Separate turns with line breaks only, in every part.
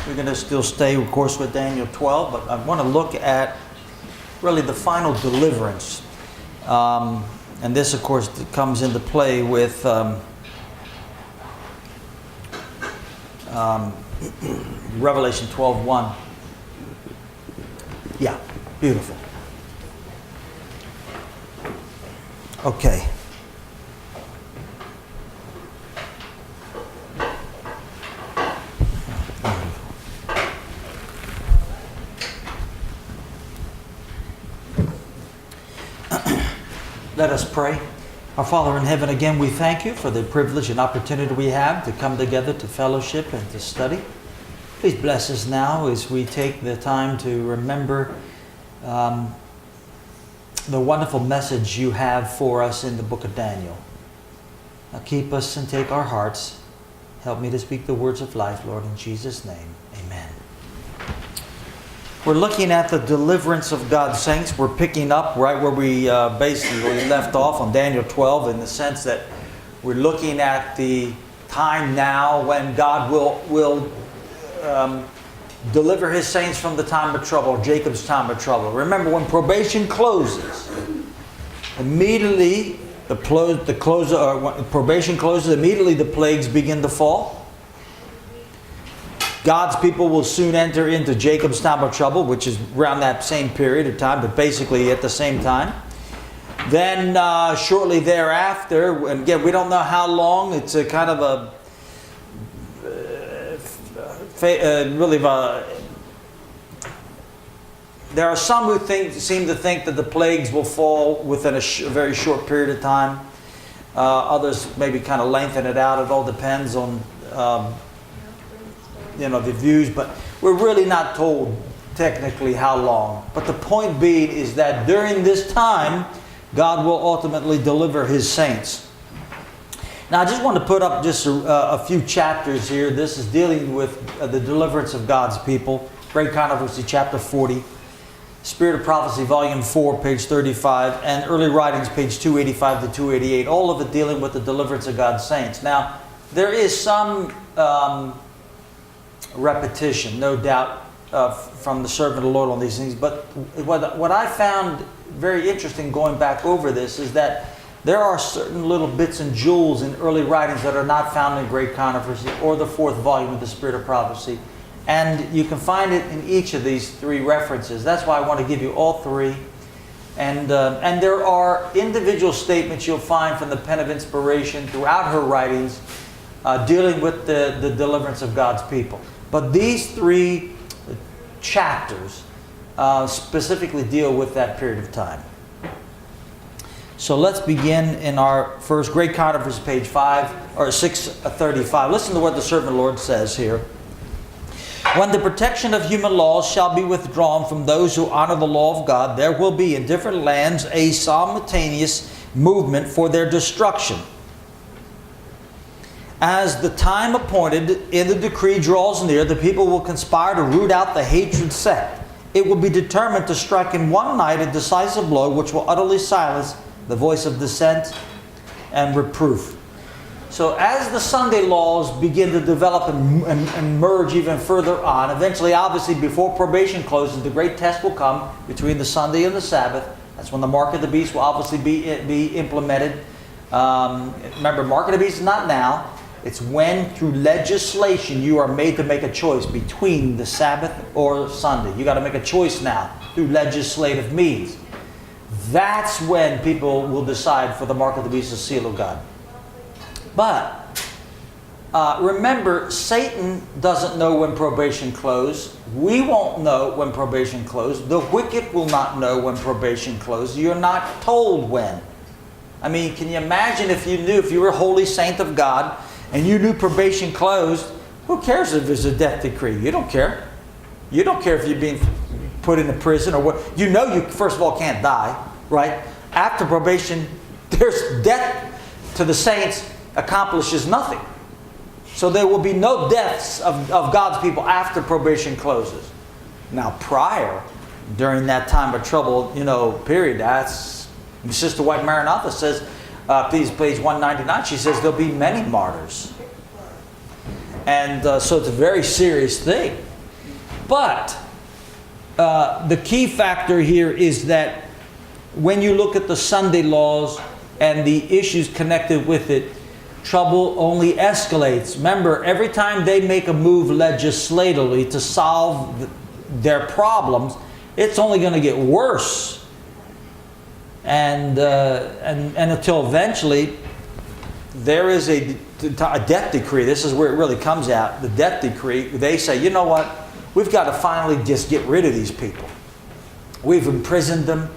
We're going to still stay, of course, with Daniel 12, but I want to look at really the final deliverance. And this, of course, comes into play with Revelation 12:1. Yeah, beautiful. Okay. Let us pray. Our Father in heaven, again, we thank you for the privilege and opportunity we have to come together to fellowship and to study. Please bless us now as we take the time to remember the wonderful message you have for us in the book of Daniel. Now keep us and take our hearts. Help me to speak the words of life, Lord, in Jesus' name. Amen. We're looking at the deliverance of God's saints. We're picking up right where we basically left off on Daniel 12, in the sense that we're looking at the time now when God will deliver His saints from the time of trouble, Jacob's time of trouble. Remember, when probation closes, immediately when probation closes, immediately the plagues begin to fall. God's people will soon enter into Jacob's time of trouble, which is around that same period of time, but basically at the same time. Then shortly thereafter, and again, we don't know how long, it's a kind of there are some who seem to think that the plagues will fall within a very short period of time. Others maybe kind of lengthen it out. It all depends on the views, but we're really not told technically how long. But the point being is that during this time, God will ultimately deliver His saints. Now, I just want to put up just a few chapters here. This is dealing with the deliverance of God's people. Great Controversy, chapter 40. Spirit of Prophecy, volume 4, page 35. And Early Writings, page 285 to 288. All of it dealing with the deliverance of God's saints. Now, there is some repetition, no doubt, from the servant of the Lord on these things. But what I found very interesting going back over this is that there are certain little bits and jewels in early writings that are not found in Great Controversy or the 4th volume of the Spirit of Prophecy. And you can find it in each of these 3 references. That's why I want to give you all 3. And there are individual statements you'll find from the pen of inspiration throughout her writings dealing with the deliverance of God's people. But these 3 chapters specifically deal with that period of time. So let's begin in our first Great Controversy, page 635. Listen to what the servant of the Lord says here. When the protection of human laws shall be withdrawn from those who honor the law of God, there will be in different lands a simultaneous movement for their destruction. As the time appointed in the decree draws near, the people will conspire to root out the hatred sect. It will be determined to strike in one night a decisive blow which will utterly silence the voice of dissent and reproof. So as the Sunday laws begin to develop and merge even further on, eventually, obviously, before probation closes, the great test will come between the Sunday and the Sabbath. That's when the mark of the beast will obviously be implemented. Remember, mark of the beast is not now. It's when, through legislation, you are made to make a choice between the Sabbath or Sunday. You got to make a choice now through legislative means. That's when people will decide for the mark of the beast, the seal of God. But remember, Satan doesn't know when probation closes. We won't know when probation closes. The wicked will not know when probation closes. You're not told when. I mean, can you imagine if you were a holy saint of God and you knew probation closed? Who cares if there's a death decree? You don't care. You don't care if you're being put into prison or what. You know you, first of all, can't die, right? After probation, there's death to the saints accomplishes nothing. So there will be no deaths of God's people after probation closes. Now, prior, during that time of trouble, period, that's Sister White Maranatha says, page 199, she says there'll be many martyrs. And so it's a very serious thing. But the key factor here is that when you look at the Sunday laws and the issues connected with it, trouble only escalates. Remember, every time they make a move legislatively to solve their problems, it's only going to get worse. And until eventually there is a death decree. This is where it really comes out. The death decree, they say, you know what? We've got to finally just get rid of these people. We've imprisoned them.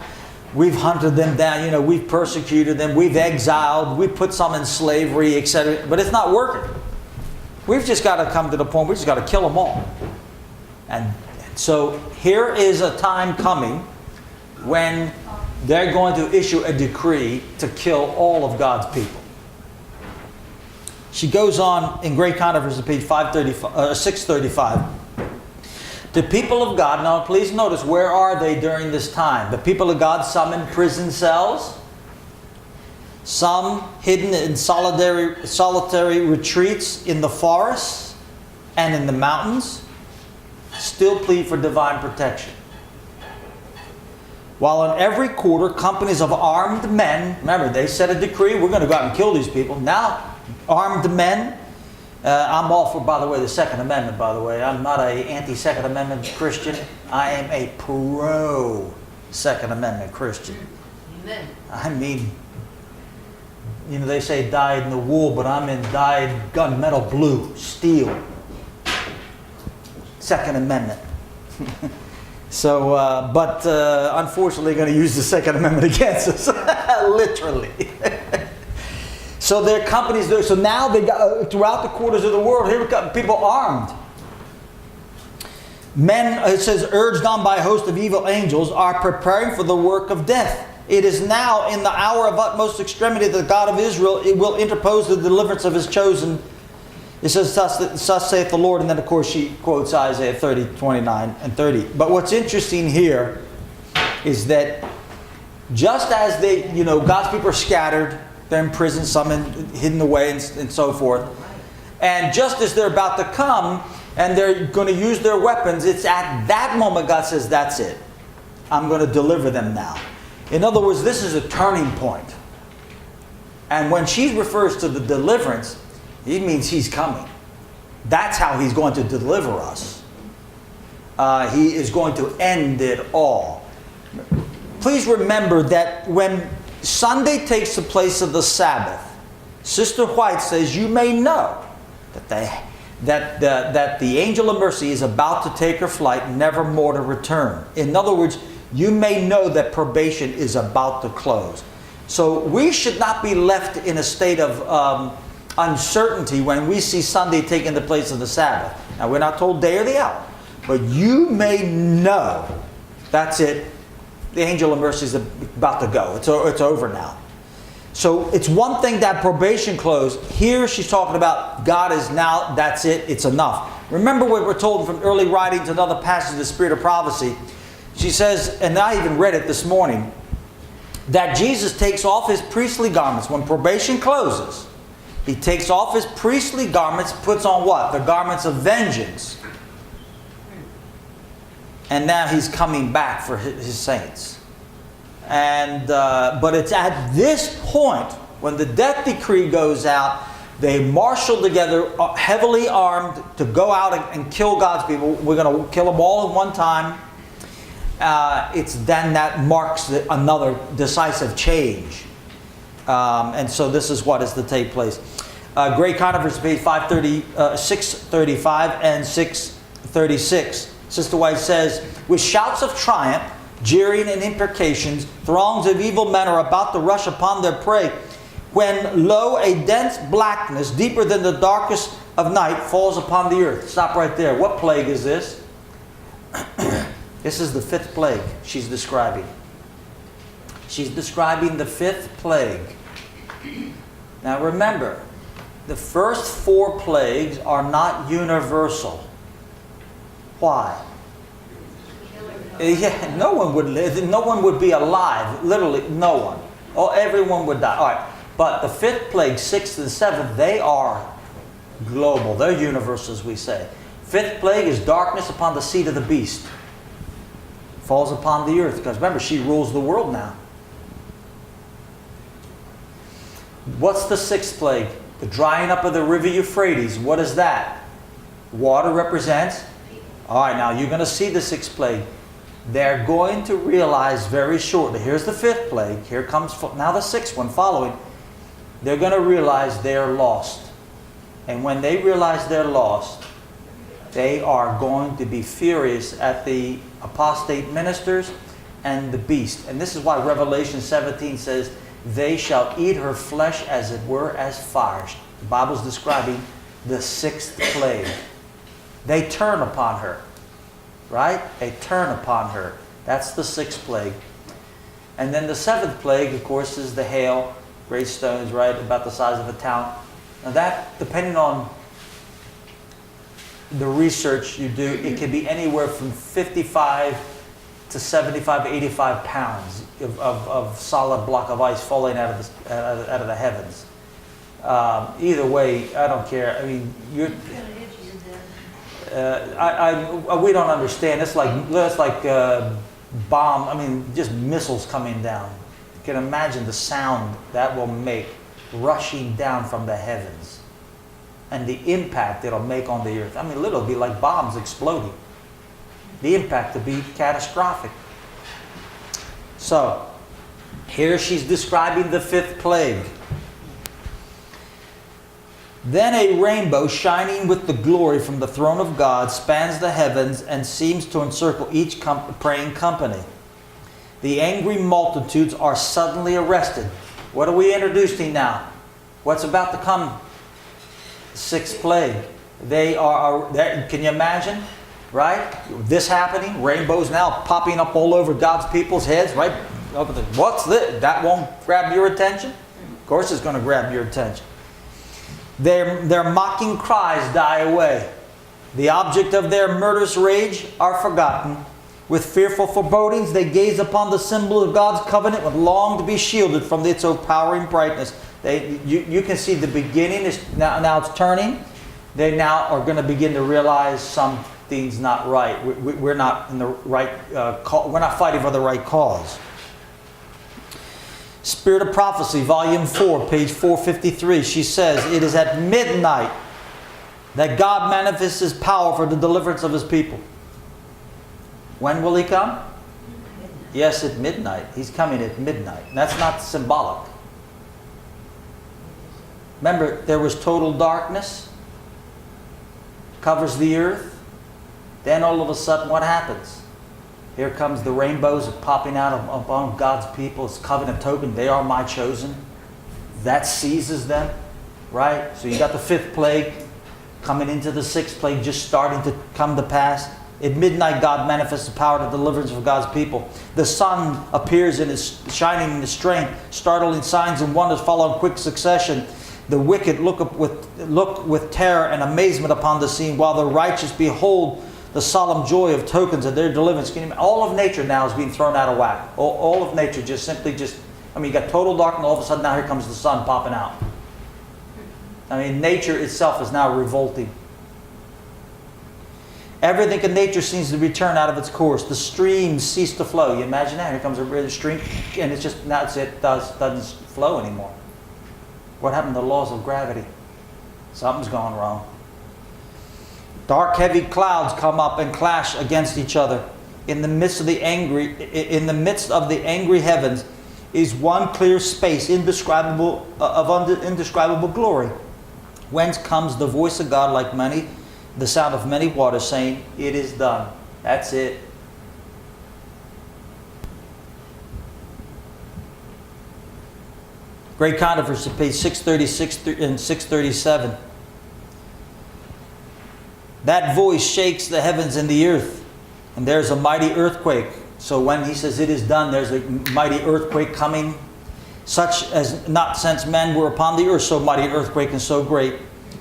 We've hunted them down. We've persecuted them. We've exiled. We've put some in slavery, etc. But it's not working. We've just got to come to the point we just got to kill them all. And so here is a time coming when they're going to issue a decree to kill all of God's people. She goes on in Great Controversy, page 635. The people of God, now please notice, where are they during this time? The people of God, some in prison cells, some hidden in solitary retreats in the forests and in the mountains, still plead for divine protection. While in every quarter, companies of armed men, remember, they set a decree, we're going to go out and kill these people. Now, armed men, I'm all for, by the way, the Second Amendment, by the way. I'm not an anti-Second Amendment Christian. I am a pro-Second Amendment Christian.
Amen.
I mean, they say dyed in the wool, but I'm in dyed gunmetal blue, steel. Second Amendment. So, but unfortunately, going to use the Second Amendment against us, literally. So their companies there. So now they got throughout the quarters of the world. Here we got people armed. Men, it says, urged on by a host of evil angels, are preparing for the work of death. It is now in the hour of utmost extremity that the God of Israel will interpose the deliverance of His chosen. It says, thus saith the Lord. And then, of course, she quotes Isaiah 30, 29 and 30. But what's interesting here is that just as God's people are scattered, they're in prison, some hidden away and so forth. And just as they're about to come and they're going to use their weapons, it's at that moment God says, that's it. I'm going to deliver them now. In other words, this is a turning point. And when she refers to the deliverance, it means He's coming. That's how He's going to deliver us. He is going to end it all. Please remember that when Sunday takes the place of the Sabbath, Sister White says, you may know that the angel of mercy is about to take her flight, never more to return. In other words, you may know that probation is about to close. So we should not be left in a state of uncertainty when we see Sunday taking the place of the Sabbath. Now, we're not told day or the hour, but you may know that's it. The angel of mercy is about to go. It's over now. So it's one thing that probation closed. Here she's talking about God is now, that's it, it's enough. Remember what we're told from early writings, another passage of the Spirit of Prophecy. She says, and I even read it this morning, that Jesus takes off His priestly garments. When probation closes, He takes off His priestly garments, puts on what? The garments of vengeance. And now He's coming back for His saints. And but it's at this point, when the death decree goes out, they marshal together, heavily armed, to go out and kill God's people. We're going to kill them all at one time. It's then that marks another decisive change. And so this is what is to take place. Great Controversy, page 635 and 636. Sister White says, with shouts of triumph, jeering and imprecations, throngs of evil men are about to rush upon their prey, when, lo, a dense blackness, deeper than the darkest of night, falls upon the earth. Stop right there. What plague is this? This is the fifth plague she's describing. She's describing the fifth plague. Now remember, the first four plagues are not universal. Why? Yeah, no one would live. No one would be alive. Literally, no one. Oh, everyone would die. All right. But the fifth plague, sixth and seventh, they are global. They're universal, as we say. Fifth plague is darkness upon the seed of the beast. Falls upon the earth. Because remember, she rules the world now. What's the sixth plague? The drying up of the river Euphrates. What is that? Water represents? All right, now you're going to see the sixth plague. They're going to realize very shortly. Here's the fifth plague. Here comes now the sixth one following. They're going to realize they're lost. And when they realize they're lost, they are going to be furious at the apostate ministers and the beast. And this is why Revelation 17 says, they shall eat her flesh as it were as fire. The Bible's describing the sixth plague. They turn upon her. Right? They turn upon her. That's the sixth plague. And then the seventh plague, of course, is the hail. Great stones, right? About the size of a town. Now that, depending on the research you do, it can be anywhere from 55 to 75, 85 pounds of solid block of ice falling out of the heavens. Either way, I don't care. I mean, we don't understand. It's like bomb. I mean, just missiles coming down. You can imagine the sound that will make rushing down from the heavens, and the impact it'll make on the earth. I mean, literally, it'll be like bombs exploding. The impact will be catastrophic. So, here she's describing the fifth plague. Then a rainbow shining with the glory from the throne of God spans the heavens and seems to encircle each praying company. The angry multitudes are suddenly arrested. What are we introducing now? What's about to come? Sixth plague. They are, can you imagine? Right? This happening, rainbows now popping up all over God's people's heads, right? What's this? That won't grab your attention? Of course it's going to grab your attention. Their mocking cries die away. The object of their murderous rage are forgotten. With fearful forebodings, they gaze upon the symbol of God's covenant and long to be shielded from its overpowering brightness. You can see the beginning is now it's turning. They now are going to begin to realize something's not right. We're not in the right. We're not fighting for the right cause. Spirit of Prophecy, Volume 4, page 453. She says, it is at midnight that God manifests His power for the deliverance of His people. When will He come? Yes, at midnight. He's coming at midnight. That's not symbolic. Remember, there was total darkness. Covers the earth. Then all of a sudden, what happens? Here comes the rainbows popping out upon God's people. It's covenant token. They are my chosen. That seizes them. Right? So you got the fifth plague coming into the sixth plague, just starting to come to pass. At midnight, God manifests the power of deliverance of God's people. The sun appears in His shining in His strength. Startling signs and wonders follow in quick succession. The wicked look with terror and amazement upon the scene, while the righteous behold the solemn joy of tokens of their deliverance. All of nature now is being thrown out of whack. All of nature I mean, you got total darkness, all of a sudden now here comes the sun popping out. I mean, nature itself is now revolting. Everything in nature seems to return out of its course. The streams cease to flow. You imagine that? Here comes a river stream, and it's just, now it doesn't flow anymore. What happened to the laws of gravity? Something's gone wrong. Dark, heavy clouds come up and clash against each other. In the midst of the angry heavens is one clear space, indescribable glory, whence comes the voice of God like the sound of many waters, saying, "It is done." That's it. Great Controversy, page 636 and 637. That voice shakes the heavens and the earth, and there's a mighty earthquake. So when he says it is done, there's a mighty earthquake coming, such as not since men were upon the earth, so mighty an earthquake and so great.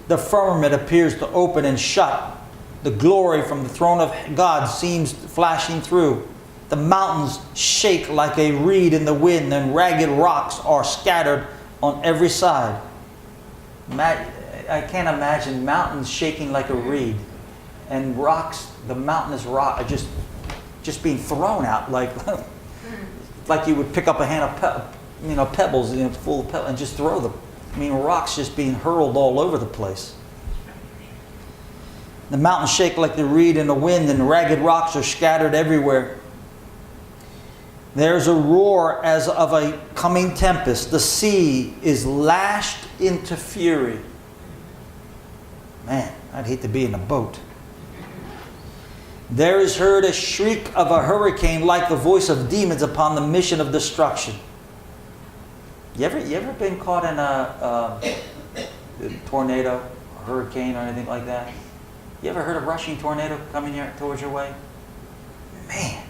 The firmament appears to open and shut. The glory from the throne of God seems flashing through. The mountains shake like a reed in the wind, and ragged rocks are scattered on every side. I can't imagine mountains shaking like a reed and rocks, the mountainous rock, are just being thrown out like like you would pick up a hand of pebbles, full of pebbles, and just throw them. I mean, rocks just being hurled all over the place. The mountains shake like the reed in the wind, and ragged rocks are scattered everywhere. There's a roar as of a coming tempest. The sea is lashed into fury. Man, I'd hate to be in a boat. There is heard a shriek of a hurricane like the voice of demons upon the mission of destruction. You ever been caught in a tornado, a hurricane, or anything like that? You ever heard a rushing tornado coming towards your way? Man,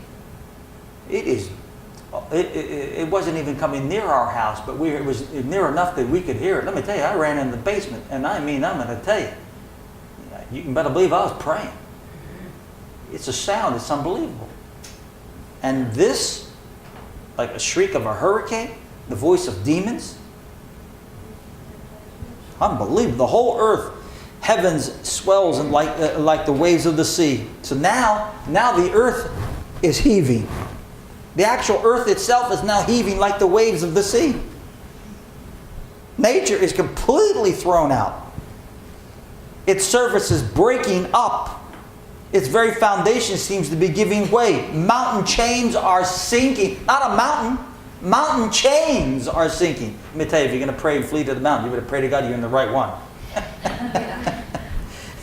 it wasn't even coming near our house, but it was near enough that we could hear it. Let me tell you, I ran in the basement, and I'm going to tell you, you can better believe I was praying. It's a sound, it's unbelievable. And this, like a shriek of a hurricane, the voice of demons, unbelievable. The whole earth, heavens swells and like the waves of the sea. So now the earth is heaving. The actual earth itself is now heaving like the waves of the sea. Nature is completely thrown out. Its surface is breaking up. Its very foundation seems to be giving way. Mountain chains are sinking. Not a mountain. Mountain chains are sinking. Let me tell you, if you're going to pray and flee to the mountain, you better pray to God you're in the right one.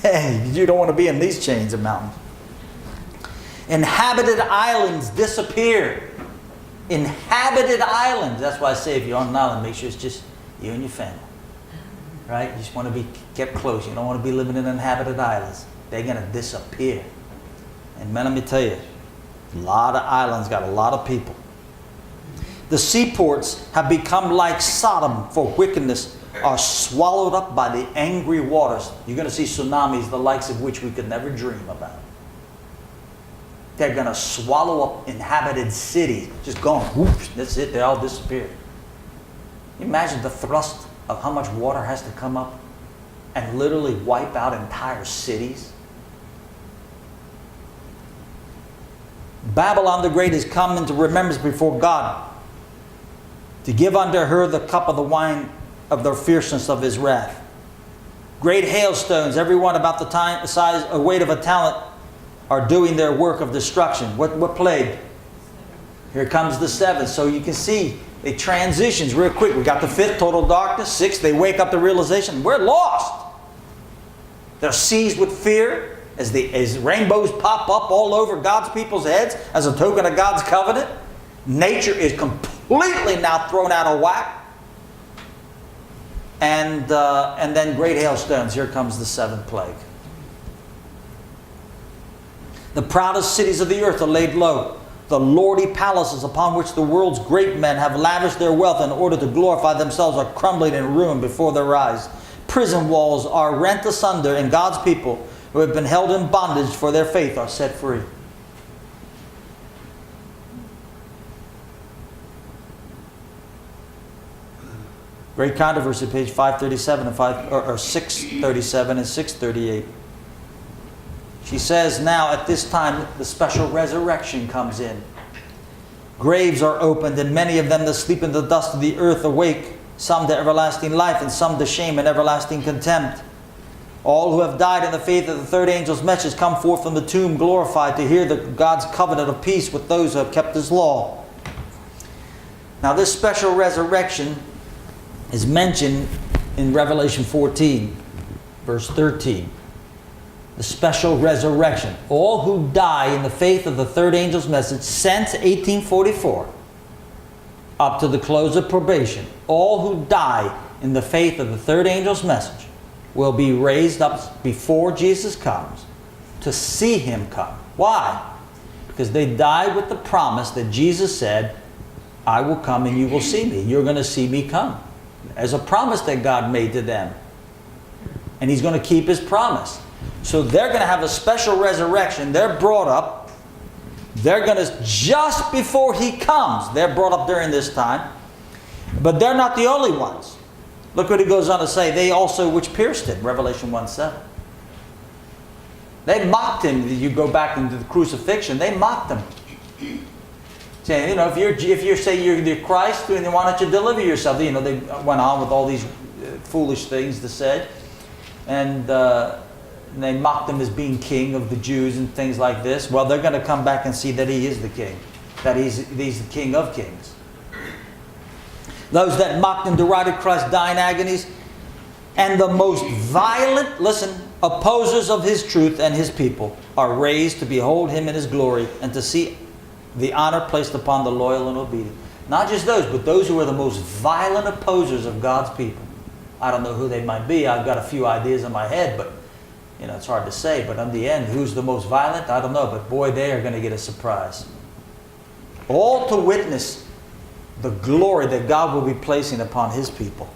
Hey, you don't want to be in these chains of mountains. Inhabited islands disappear. Inhabited islands. That's why I say if you're on an island, make sure it's just you and your family. Right? You just want to be kept close. You don't want to be living in inhabited islands. They're going to disappear. And man, let me tell you, a lot of islands got a lot of people. The seaports have become like Sodom for wickedness, are swallowed up by the angry waters. You're going to see tsunamis, the likes of which we could never dream about. They're going to swallow up inhabited cities. Just going, whoops, that's it, they all disappear. Can you imagine the thrust of how much water has to come up and literally wipe out entire cities? Babylon the Great is come into remembrance before God to give unto her the cup of the wine of the fierceness of his wrath. Great hailstones, every one about the size, a weight of a talent, are doing their work of destruction. What plague? Here comes the seventh. So you can see it transitions real quick. We got the fifth, total darkness. Sixth, they wake up to realization, we're lost. They're seized with fear as rainbows pop up all over God's people's heads as a token of God's covenant. Nature is completely now thrown out of whack. And then great hailstones. Here comes the seventh plague. The proudest cities of the earth are laid low. The lordly palaces upon which the world's great men have lavished their wealth in order to glorify themselves are crumbling in ruin before their eyes. Prison walls are rent asunder, and God's people who have been held in bondage for their faith are set free. Great controversy, page 537 and 637 and 638. She says now at this time the special resurrection comes in. Graves are opened, and many of them that sleep in the dust of the earth awake, some to everlasting life, and some to shame and everlasting contempt. All who have died in the faith of the third angel's message come forth from the tomb glorified to hear God's covenant of peace with those who have kept his law. Now this special resurrection is mentioned in Revelation 14, verse 13. The special resurrection. All who die in the faith of the third angel's message since 1844, up to the close of probation, all who die in the faith of the third angel's message will be raised up before Jesus comes to see him come. Why? Because they died with the promise that Jesus said, I will come and you will see me. You're going to see me come. As a promise that God made to them. And he's going to keep his promise. So they're going to have a special resurrection. They're brought up. They're going to, just before he comes, they're brought up during this time. But they're not the only ones. Look what he goes on to say. They also which pierced him, Revelation 1:7. They mocked him. You go back into the crucifixion. They mocked him, saying, if you say you're Christ, then why don't you deliver yourself? They went on with all these foolish things to say, and they mocked him as being king of the Jews and things like this. Well, they're going to come back and see that he is the king, that he's the King of Kings. Those that mocked and derided Christ die in agonies, and the most violent, listen, opposers of his truth and his people are raised to behold him in his glory and to see the honor placed upon the loyal and obedient. Not just those, but those who are the most violent opposers of God's people. I don't know who they might be. I've got a few ideas in my head, but it's hard to say. But in the end, who's the most violent? I don't know. But boy, they are going to get a surprise. All to witness the glory that God will be placing upon his people.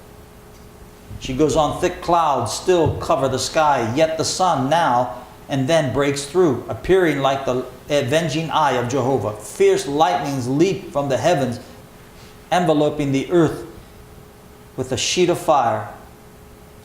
She goes on, thick clouds still cover the sky, yet the sun now and then breaks through, appearing like the avenging eye of Jehovah. Fierce lightnings leap from the heavens, enveloping the earth with a sheet of fire.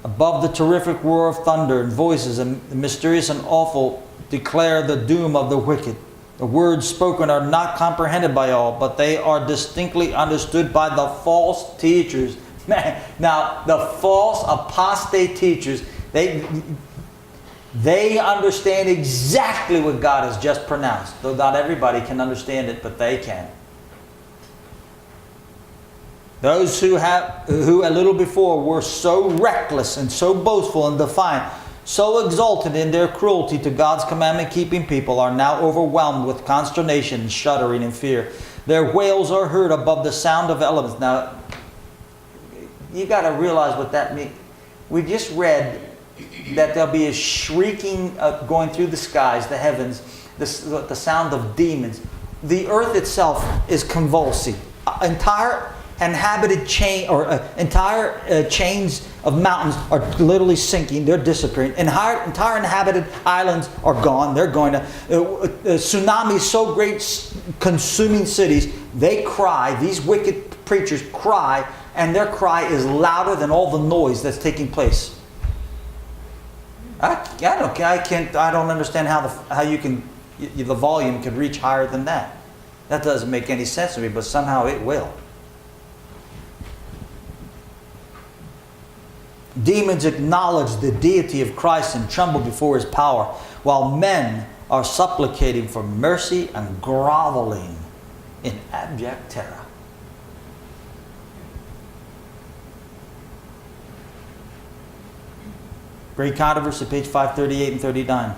Above the terrific roar of thunder and voices, and mysterious and awful, declare the doom of the wicked. The words spoken are not comprehended by all, but they are distinctly understood by the false teachers. Now, the false apostate teachers, they understand exactly what God has just pronounced. Though not everybody can understand it, but they can. Those who a little before were so reckless and so boastful and defiant, so exalted in their cruelty to God's commandment-keeping people, are now overwhelmed with consternation, shuddering in fear. Their wails are heard above the sound of elements. Now, you got to realize what that means. We just read that there'll be a shrieking going through the skies, the heavens, the sound of demons. The earth itself is convulsing. Entire inhabited chains of mountains are literally sinking. They're disappearing. Entire inhabited islands are gone. They're going to tsunamis so great, consuming cities. They cry. These wicked preachers cry, and their cry is louder than all the noise that's taking place. I don't understand how you can, the volume could reach higher than that. That doesn't make any sense to me, but somehow it will. Demons acknowledge the deity of Christ and tremble before his power, while men are supplicating for mercy and groveling in abject terror. Great Controversy, page 538 and 39.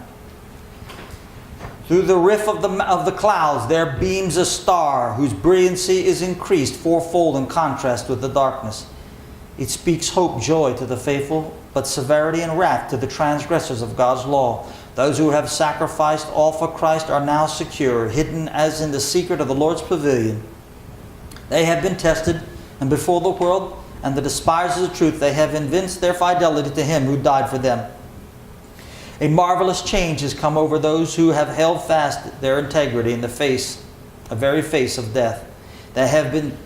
Through the rift of the clouds there beams a star whose brilliancy is increased fourfold in contrast with the darkness. It speaks hope, joy to the faithful, but severity and wrath to the transgressors of God's law. Those who have sacrificed all for Christ are now secure, hidden as in the secret of the Lord's pavilion. They have been tested, and before the world and the despisers of truth, they have evinced their fidelity to him who died for them. A marvelous change has come over those who have held fast their integrity in the very face of death. They have been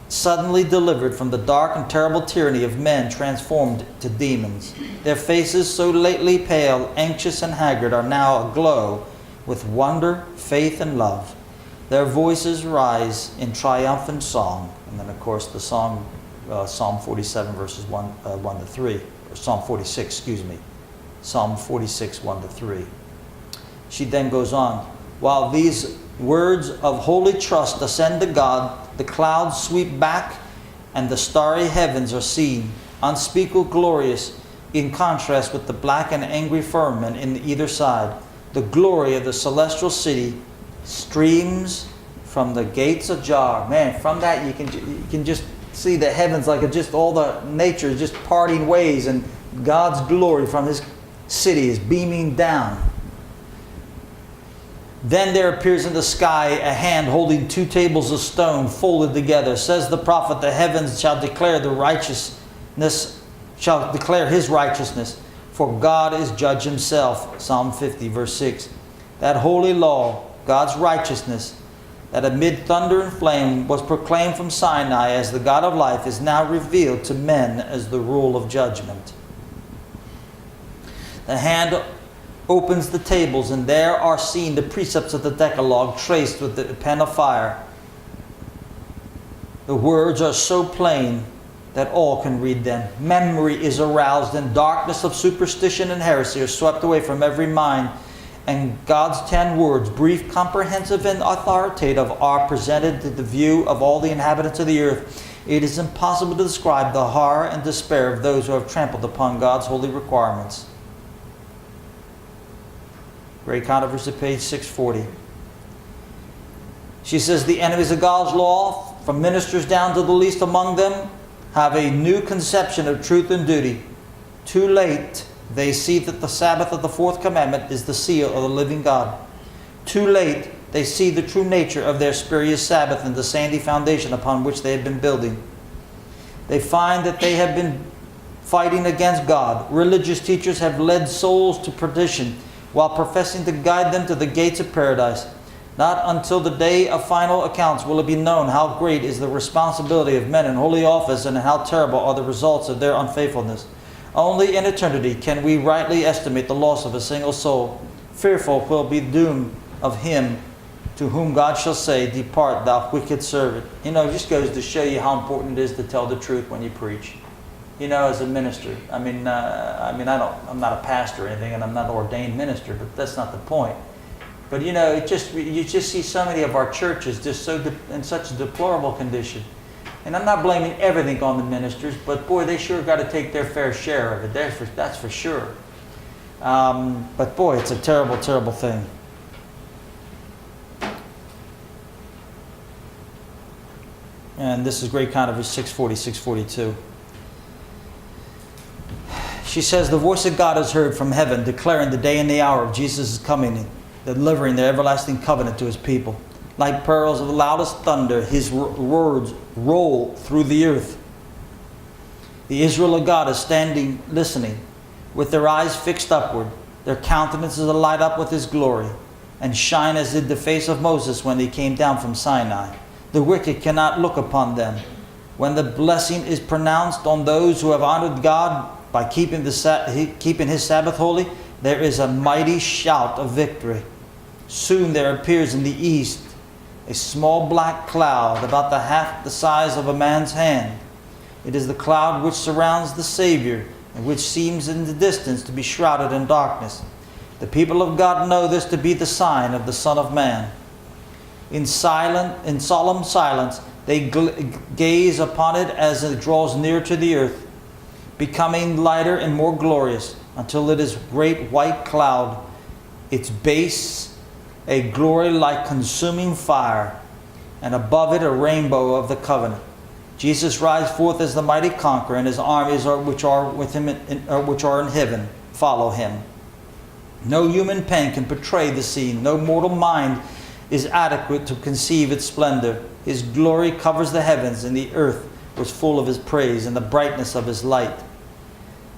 suddenly delivered from the dark and terrible tyranny of men transformed to demons. Their faces, so lately pale, anxious, and haggard, are now aglow with wonder, faith, and love. Their voices rise in triumphant song. And then, of course, the song, Psalm 47, verses 1 to 3. Or Psalm 46, excuse me. Psalm 46, 1 to 3. She then goes on. While these words of holy trust ascend to God, the clouds sweep back and the starry heavens are seen, unspeakable glorious in contrast with the black and angry firmament in either side. The glory of the celestial city streams from the gates ajar. Man, from that you can just see the heavens like just all the nature just parting ways, and God's glory from his city is beaming down. Then there appears in the sky a hand holding 2 tables of stone folded together. Says the prophet, the heavens shall declare his righteousness, for God is judge himself. Psalm 50, verse 6. That holy law, God's righteousness, that amid thunder and flame was proclaimed from Sinai as the God of life, is now revealed to men as the rule of judgment. The hand opens the tables, and there are seen the precepts of the Decalogue traced with the pen of fire. The words are so plain that all can read them. Memory is aroused, and darkness of superstition and heresy are swept away from every mind. And God's 10 words, brief, comprehensive, and authoritative, are presented to the view of all the inhabitants of the earth. It is impossible to describe the horror and despair of those who have trampled upon God's holy requirements. Great controversy, page 640. She says, the enemies of God's law, from ministers down to the least among them, have a new conception of truth and duty. Too late, they see that the Sabbath of the fourth commandment is the seal of the living God. Too late, they see the true nature of their spurious Sabbath and the sandy foundation upon which they have been building. They find that they have been fighting against God. Religious teachers have led souls to perdition while professing to guide them to the gates of paradise. Not until the day of final accounts will it be known how great is the responsibility of men in holy office and how terrible are the results of their unfaithfulness. Only in eternity can we rightly estimate the loss of a single soul. Fearful will be the doom of him to whom God shall say, depart, thou wicked servant. You know, it just goes to show you how important it is to tell the truth when you preach. You know, as a minister, I'm not a pastor or anything, and I'm not an ordained minister, but that's not the point. But you know, you just see so many of our churches just so in such a deplorable condition. And I'm not blaming everything on the ministers, but boy, they sure got to take their fair share of it. That's for sure. But boy, it's a terrible, terrible thing. And this is great controversy, 640, 642. She says, the voice of God is heard from heaven, declaring the day and the hour of Jesus' coming, delivering the everlasting covenant to his people. Like pearls of the loudest thunder, his words roll through the earth. The Israel of God is standing, listening, with their eyes fixed upward. Their countenances are light up with his glory, and shine as did the face of Moses when he came down from Sinai. The wicked cannot look upon them. When the blessing is pronounced on those who have honored God by keeping his Sabbath holy, there is a mighty shout of victory. Soon there appears in the east a small black cloud about half the size of a man's hand. It is the cloud which surrounds the Savior, and which seems in the distance to be shrouded in darkness. The people of God know this to be the sign of the Son of Man. In solemn silence, they gaze upon it as it draws near to the earth, becoming lighter and more glorious, until it is a great white cloud, its base a glory like consuming fire, and above it a rainbow of the covenant. Jesus rides forth as the mighty conqueror, and his armies which are with him, which are in heaven, follow him. No human pen can portray the scene. No mortal mind is adequate to conceive its splendor. His glory covers the heavens, and the earth was full of his praise and the brightness of his light.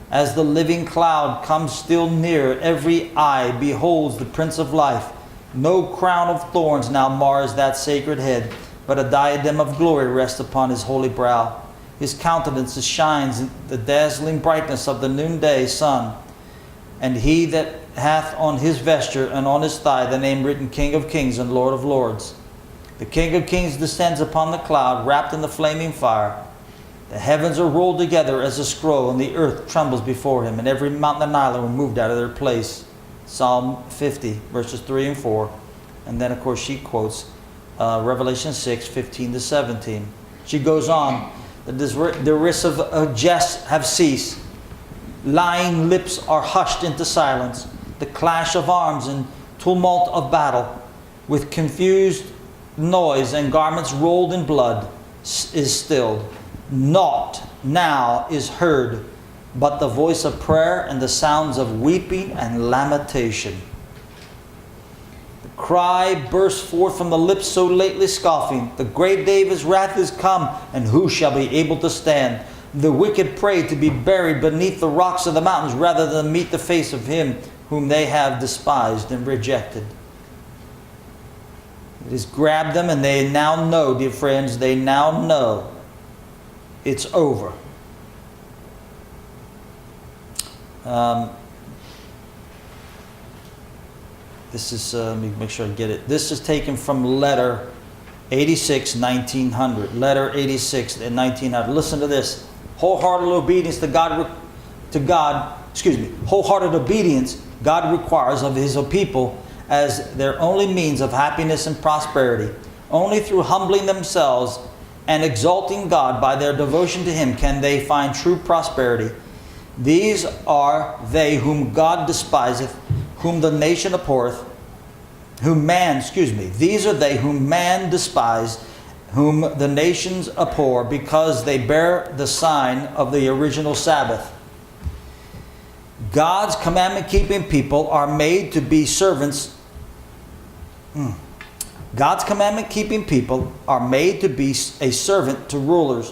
As the living cloud comes still nearer, every eye beholds the Prince of Life. No crown of thorns now mars that sacred head, but a diadem of glory rests upon his holy brow. His countenance shines in the dazzling brightness of the noonday sun. And he that hath on his vesture and on his thigh the name written, King of Kings and Lord of Lords. The King of Kings descends upon the cloud, wrapped in the flaming fire. The heavens are rolled together as a scroll, and the earth trembles before him, and every mountain and island were moved out of their place. Psalm 50, verses 3 and 4. And then, of course, she quotes Revelation 6, 15 to 17. She goes on, the derisive jests have ceased. Lying lips are hushed into silence. The clash of arms and tumult of battle, with confused noise and garments rolled in blood, is stilled. Naught now is heard but the voice of prayer and the sounds of weeping and lamentation. The cry bursts forth from the lips so lately scoffing. The great day of his wrath is come, and who shall be able to stand? The wicked pray to be buried beneath the rocks of the mountains rather than meet the face of him whom they have despised and rejected. It has grabbed them, and they now know, dear friends, they now know it's over. This is, let me make sure I get it. This is taken from letter 86, 1900. Letter 86 in 1900. Listen to this. Wholehearted obedience wholehearted obedience God requires of His people as their only means of happiness and prosperity. Only through humbling themselves and exalting God by their devotion to Him can they find true prosperity. These are they whom God despiseth, whom the nation abhorreth, these are they whom man despised, whom the nations abhor, because they bear the sign of the original Sabbath. God's commandment-keeping people are made to be servants. God's commandment-keeping people are made to be a servant to rulers.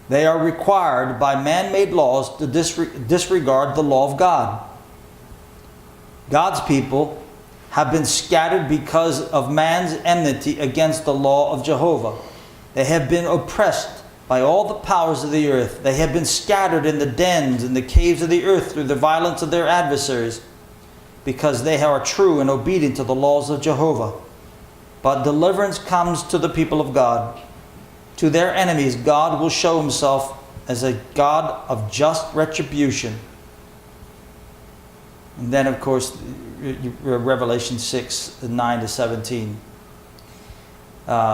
They are required by man-made laws to disregard the law of God. God's people have been scattered because of man's enmity against the law of Jehovah. They have been oppressed by all the powers of the earth. They have been scattered in the dens and the caves of the earth through the violence of their adversaries, because they are true and obedient to the laws of Jehovah. But deliverance comes to the people of God. To their enemies, God will show Himself as a God of just retribution. And then, of course, Revelation 6, 9 to 17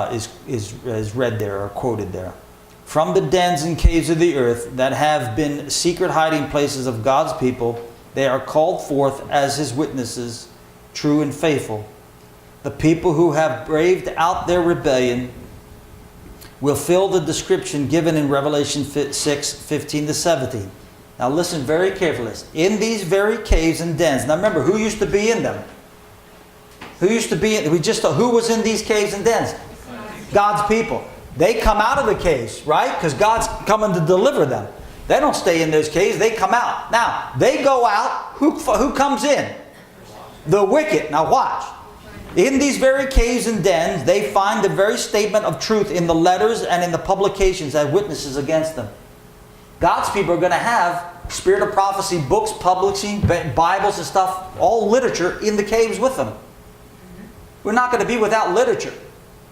is read there or quoted there. From the dens and caves of the earth that have been secret hiding places of God's people, they are called forth as His witnesses, true and faithful. The people who have braved out their rebellion will fill the description given in Revelation 6, 15 to 17. Now listen very carefully. In these very caves and dens. Now remember, who used to be in them? Who used to be in? Who was in these caves and dens? God's people. They come out of the caves, right? Because God's coming to deliver them. They don't stay in those caves. They come out. Now they go out. Who comes in? The wicked. Now watch. In these very caves and dens, they find the very statement of truth in the letters and in the publications as witnesses against them. God's people are going to have spirit of prophecy, books, publishing, Bibles and stuff, all literature in the caves with them. We're not going to be without literature.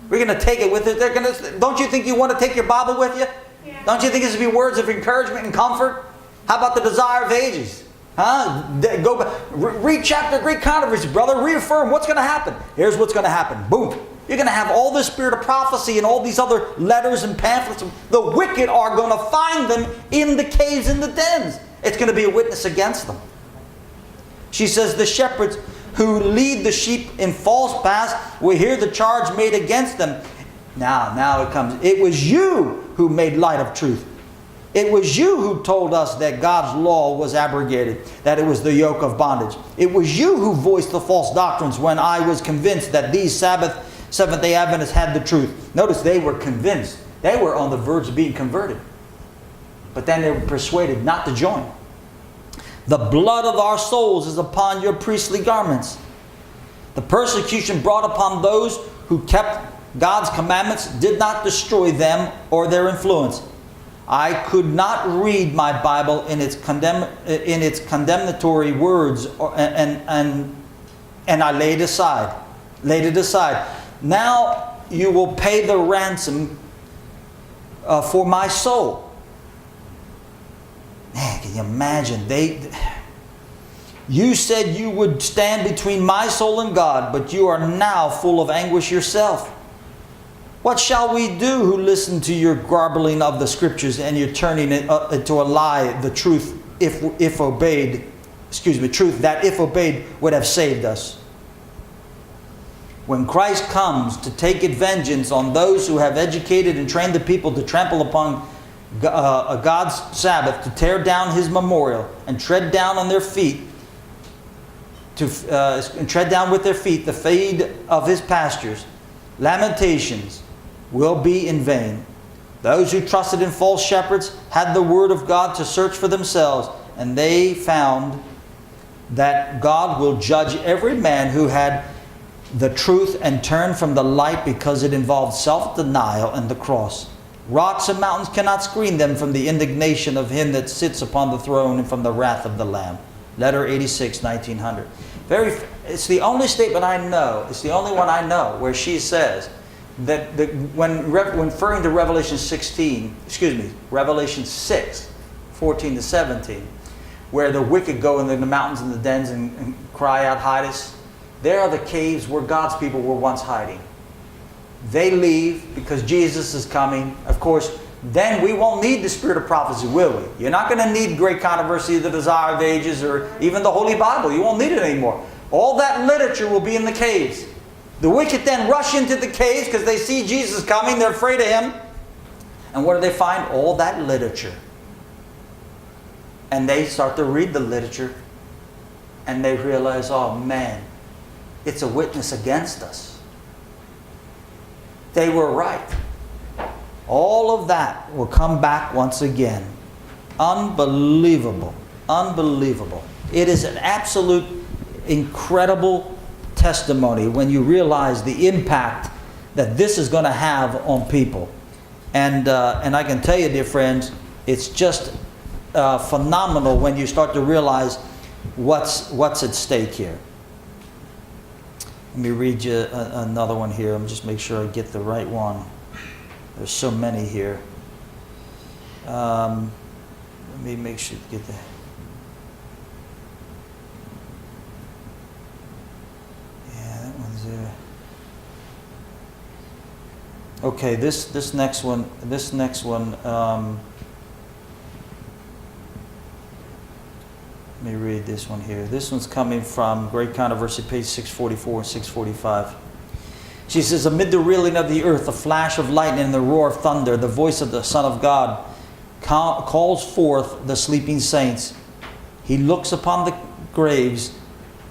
We're going to take it with us. Don't you think you want to take your Bible with you? Yeah. Don't you think this would be words of encouragement and comfort? How about the desire of ages? Huh? Go back, read chapter Great Controversy, brother. Reaffirm what's going to happen. Here's what's going to happen. Boom. You're going to have all this spirit of prophecy and all these other letters and pamphlets. The wicked are going to find them in the caves and the dens. It's going to be a witness against them. She says the shepherds who lead the sheep in false paths will hear the charge made against them. Now it comes. It was you who made light of truth. It was you who told us that God's law was abrogated, that it was the yoke of bondage. It was you who voiced the false doctrines when I was convinced that these Seventh-day Adventists had the truth. Notice they were convinced. They were on the verge of being converted. But then they were persuaded not to join. The blood of our souls is upon your priestly garments. The persecution brought upon those who kept God's commandments did not destroy them or their influence. I could not read my Bible in its condemnatory words, and I laid it aside. Now you will pay the ransom for my soul. Man, can you imagine? You said you would stand between my soul and God, but you are now full of anguish yourself. What shall we do who listen to your garbling of the Scriptures and you're turning it into a lie, the truth, if obeyed, truth that if obeyed would have saved us? When Christ comes to take vengeance on those who have educated and trained the people to trample upon God's Sabbath, to tear down His memorial and tread down on their feet, and tread down with their feet the feed of His pastures, lamentations will be in vain. Those who trusted in false shepherds had the word of God to search for themselves, and they found that God will judge every man who had the truth and turned from the light, because it involved self-denial and the cross. Rocks and mountains cannot screen them from the indignation of Him that sits upon the throne and from the wrath of the Lamb. Letter 86, 1900. It's the only statement I know, it's the only one I know where she says that when referring to Revelation 6, 14 to 17, where the wicked go into the mountains and the dens and cry out, hide us. There are the caves where God's people were once hiding. They leave because Jesus is coming. Of course, then we won't need the spirit of prophecy, will we? You're not going to need great controversy, the desire of ages, or even the Holy Bible. You won't need it anymore. All that literature will be in the caves. The wicked then rush into the caves because they see Jesus coming. They're afraid of Him. And what do they find? All that literature. And they start to read the literature. And they realize, oh man, it's a witness against us. They were right. All of that will come back once again. Unbelievable. Unbelievable. It is an absolute incredible testimony when you realize the impact that this is going to have on people. And I can tell you, dear friends, it's just phenomenal when you start to realize what's at stake here. Let me read you another one here. Let me just make sure I get the right one. There's so many here. Let me make sure to get the... Yeah, that one's there. Okay, this next one. Let me read this one here. This one's coming from Great Controversy, page 644 and 645. She says, amid the reeling of the earth, the flash of lightning and the roar of thunder, the voice of the Son of God calls forth the sleeping saints. He looks upon the graves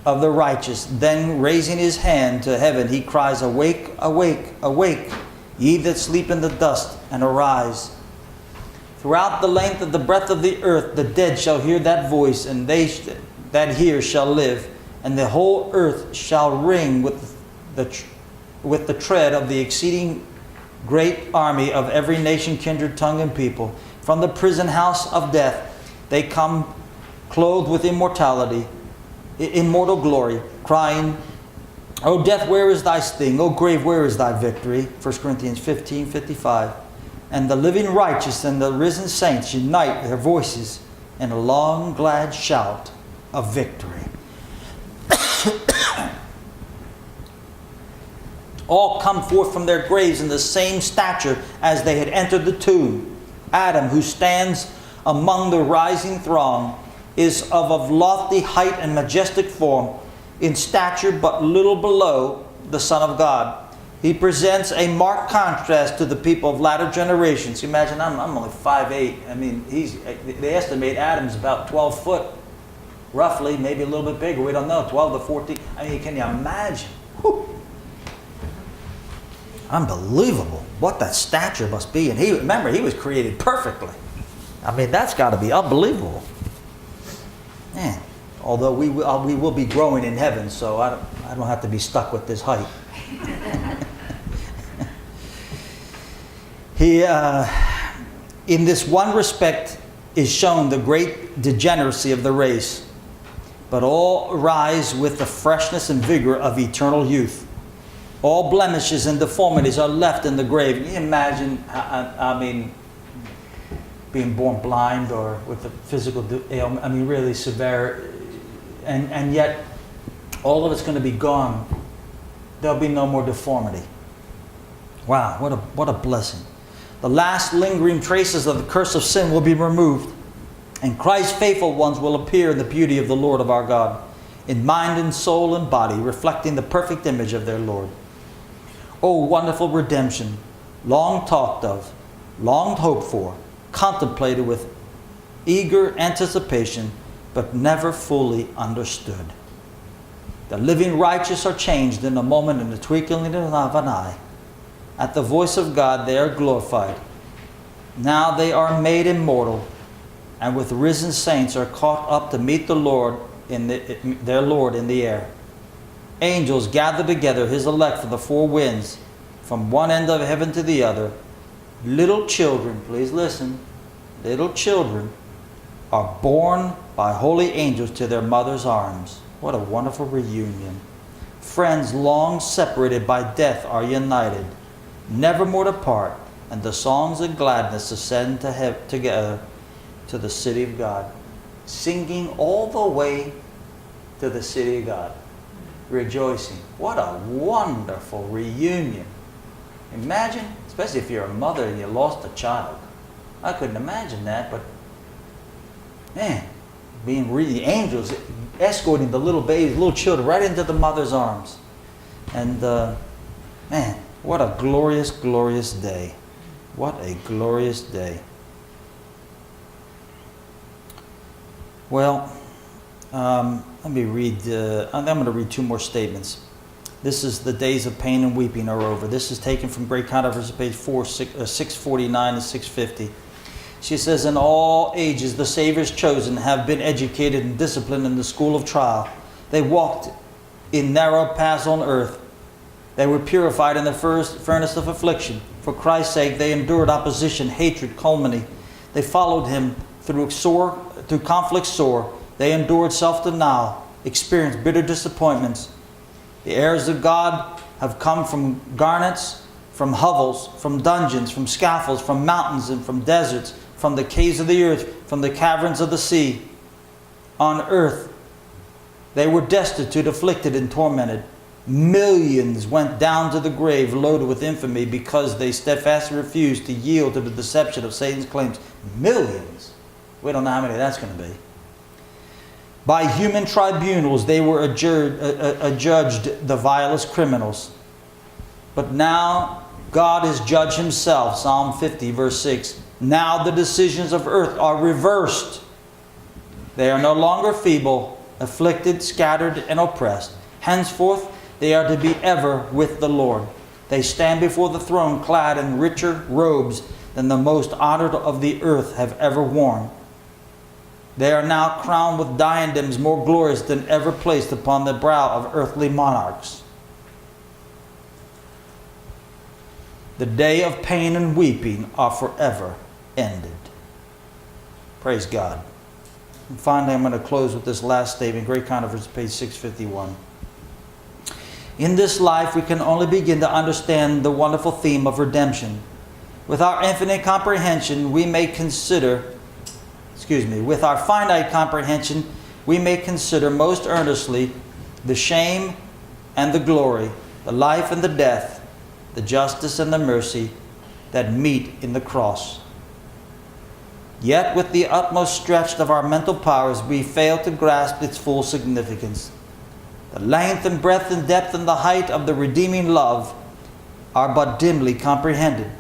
of the righteous. Then raising his hand to heaven, he cries, awake, awake, awake, ye that sleep in the dust, and arise. Throughout the length of the breadth of the earth, the dead shall hear that voice, and they that hear shall live. And the whole earth shall ring with the tread of the exceeding great army of every nation, kindred, tongue, and people. From the prison house of death they come clothed with immortality, immortal glory, crying, O death, where is thy sting? O grave, where is thy victory? 1 Corinthians 15:55. And the living righteous and the risen saints unite their voices in a long, glad shout of victory. All come forth from their graves in the same stature as they had entered the tomb. Adam, who stands among the rising throng, is of lofty height and majestic form, in stature but little below the Son of God. He presents a marked contrast to the people of latter generations. Imagine, I'm only 5'8". I mean, they estimate Adam's about 12 foot, roughly, maybe a little bit bigger. We don't know, 12 to 14. I mean, can you imagine? Whew. Unbelievable what that stature must be. And remember, he was created perfectly. I mean, that's got to be unbelievable. Man, although we will be growing in heaven, so I don't have to be stuck with this height. In this one respect is shown the great degeneracy of the race, but all rise with the freshness and vigor of eternal youth. All blemishes and deformities are left in the grave. Can you imagine, I mean, being born blind or with a physical ailment, I mean, really severe, and yet all of it's going to be gone. There'll be no more deformity. Wow, what a blessing. The last lingering traces of the curse of sin will be removed, and Christ's faithful ones will appear in the beauty of the Lord of our God, in mind and soul and body, reflecting the perfect image of their Lord. Oh, wonderful redemption, long talked of, long hoped for, contemplated with eager anticipation, but never fully understood. The living righteous are changed in a moment, in the twinkling of an eye. At the voice of God they are glorified. Now they are made immortal, and with risen saints are caught up to meet the Lord their Lord in the air. Angels gather together his elect from the four winds, from one end of heaven to the other. Little children, please listen, little children are born by holy angels to their mother's arms. What a wonderful reunion. Friends long separated by death are united, never more to part, and the songs of gladness ascend together to the city of God, singing all the way to the city of God, rejoicing. What a wonderful reunion. Imagine, especially if you're a mother and you lost a child. I couldn't imagine that, but man, being really angels escorting the little babies, little children right into the mother's arms. And man, what a glorious, glorious day. What a glorious day. Well, let me read, I'm going to read two more statements. This is the days of pain and weeping are over. This is taken from Great Controversy, page 649 and 650. She says, in all ages the Savior's chosen have been educated and disciplined in the school of trial. They walked in narrow paths on earth. They were purified in the furnace of affliction. For Christ's sake they endured opposition, hatred, calumny. They followed him through conflicts sore. They endured self-denial, experienced bitter disappointments. The heirs of God have come from garnets, from hovels, from dungeons, from scaffolds, from mountains and from deserts, from the caves of the earth, from the caverns of the sea. On earth they were destitute, afflicted, and tormented. Millions went down to the grave loaded with infamy because they steadfastly refused to yield to the deception of Satan's claims. Millions. We don't know how many that's going to be. By human tribunals they were adjudged the vilest criminals. But now God is judge himself. Psalm 50 verse 6. Now the decisions of earth are reversed. They are no longer feeble, afflicted, scattered, and oppressed. Henceforth they are to be ever with the Lord. They stand before the throne clad in richer robes than the most honored of the earth have ever worn. They are now crowned with diadems more glorious than ever placed upon the brow of earthly monarchs. The day of pain and weeping are forever ended. Praise God. And finally, I'm going to close with this last statement. Great Controversy, page 651. In this life, we can only begin to understand the wonderful theme of redemption. With our infinite comprehension, we may consider, with our finite comprehension, we may consider most earnestly the shame and the glory, the life and the death, the justice and the mercy that meet in the cross. Yet with the utmost stretch of our mental powers, we fail to grasp its full significance. The length and breadth and depth and the height of the redeeming love are but dimly comprehended.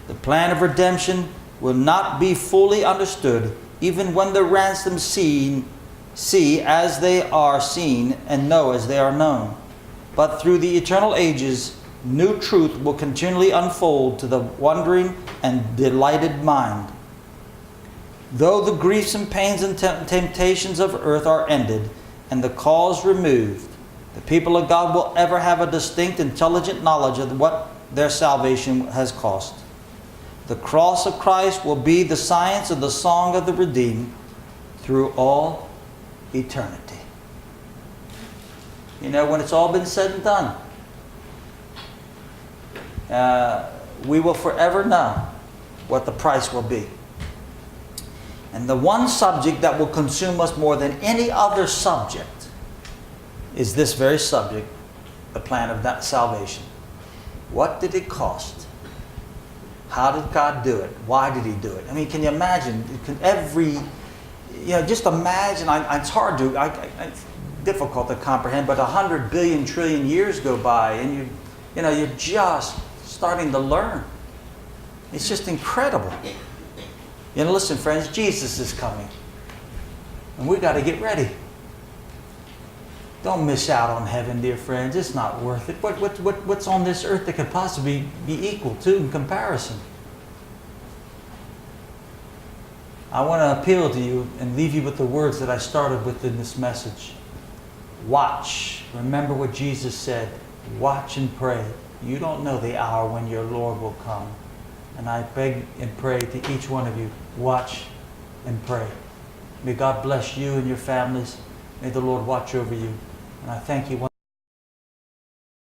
The plan of redemption will not be fully understood even when the ransomed see as they are seen and know as they are known. But through the eternal ages, new truth will continually unfold to the wondering and delighted mind. Though the griefs and pains and temptations of earth are ended and the cause removed, the people of God will ever have a distinct, intelligent knowledge of what their salvation has cost. The cross of Christ will be the science and the song of the redeemed through all eternity. You know, when it's all been said and done, we will forever know what the price will be. And the one subject that will consume us more than any other subject is this very subject, the plan of that salvation. What did it cost? How did God do it? Why did he do it? I mean, can you imagine? Just imagine. It's hard to, it's difficult to comprehend, but 100 billion trillion years go by and you're just starting to learn. It's just incredible. Listen, friends, Jesus is coming. And we got to get ready. Don't miss out on heaven, dear friends. It's not worth it. What's on this earth that could possibly be equal to in comparison? I want to appeal to you and leave you with the words that I started with in this message. Watch. Remember what Jesus said. Watch and pray. You don't know the hour when your Lord will come. And I beg and pray to each one of you, watch and pray. May God bless you and your families. May the Lord watch over you. And I thank you once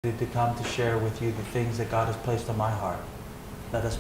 again to come to share with you the things that God has placed on my heart. Let us